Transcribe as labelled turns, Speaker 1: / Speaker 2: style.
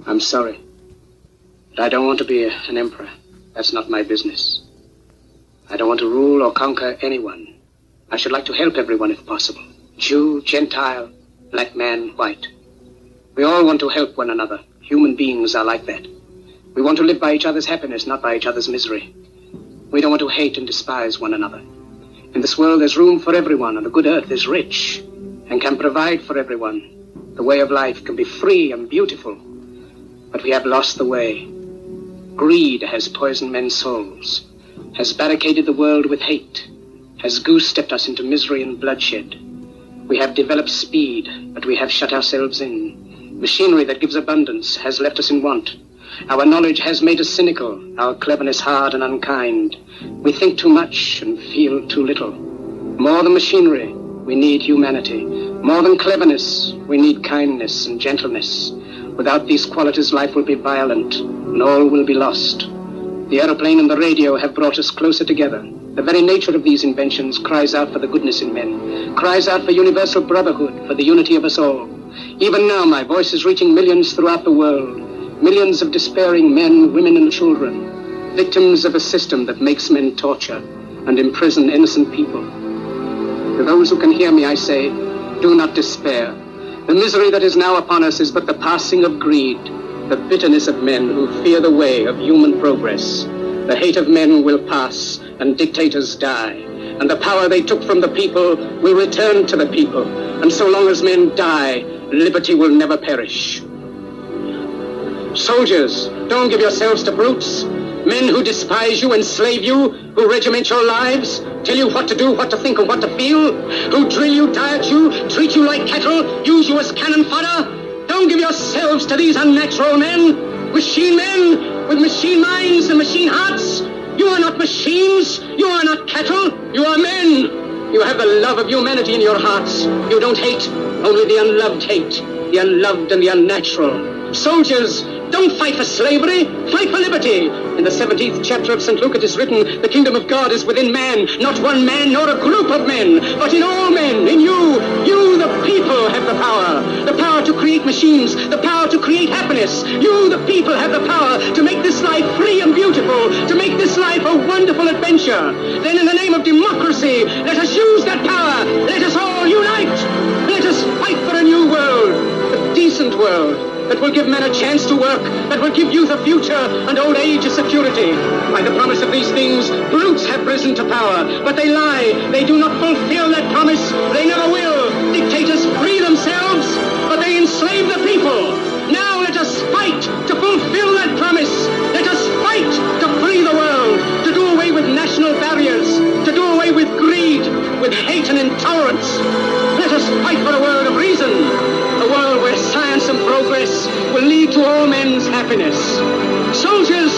Speaker 1: I'm sorry. But I don't want to be an emperor. That's not my business. I don't want to rule or conquer anyone. I should like to help everyone if possible. Jew, Gentile, black man, white. We all want to help one another. Human beings are like that. We want to live by each other's happiness, not by each other's misery. We don't want to hate and despise one another. In this world there's room for everyone, and the good earth is rich and can provide for everyone. The way of life can be free and beautiful, but we have lost the way. Greed has poisoned men's souls, has barricaded the world with hate, has goose-stepped us into misery and bloodshed. We have developed speed, but we have shut ourselves in. Machinery that gives abundance has left us in want. Our knowledge has made us cynical, our cleverness hard and unkind. We think too much and feel too little. More than machinery, we need humanity. More than cleverness, we need kindness and gentleness. Without these qualities, life will be violent, and all will be lost. The aeroplane and the radio have brought us closer together. The very nature of these inventions cries out for the goodness in men, cries out for universal brotherhood, for the unity of us all. Even now, my voice is reaching millions throughout the world. Millions of despairing men, women, and children, victims of a system that makes men torture and imprison innocent people. To those who can hear me, I say, do not despair. The misery that is now upon us is but the passing of greed, the bitterness of men who fear the way of human progress. The hate of men will pass, and dictators die, and the power they took from the people will return to the people. And so long as men die, liberty will never perish. Soldiers, don't give yourselves to brutes. Men who despise you, enslave you, who regiment your lives, tell you what to do, what to think, and what to feel, who drill you, diet you, treat you like cattle, use you as cannon fodder. Don't give yourselves to these unnatural men, machine men with machine minds and machine hearts. You are not machines, you are not cattle, you are men. You have the love of humanity in your hearts. You don't hate, only the unloved hate, the unloved and the unnatural. Soldiers, don't fight for slavery, fight for liberty. In the 17th chapter of St. Luke it is written, the kingdom of God is within man, not one man nor a group of men, but in all men, in you. You, the people, have the power to create machines, the power to create happiness. You, the people, have the power to make this life free and beautiful, to make this life a wonderful adventure. Then in the name of democracy, let us use that power. Let us all unite. Let us fight for a new world, a decent world, that will give men a chance to work, that will give youth a future and old age a security. By the promise of these things, brutes have risen to power, but they lie. They do not fulfill that promise. They never will. Dictators free themselves, but they enslave the people. Now let us fight to fulfill that promise. Let us fight to free the world, to do away with national barriers, to do away with greed, with hate and intolerance. Let us fight for a world of reason, a world where science and progress will lead to all men's happiness. Soldiers,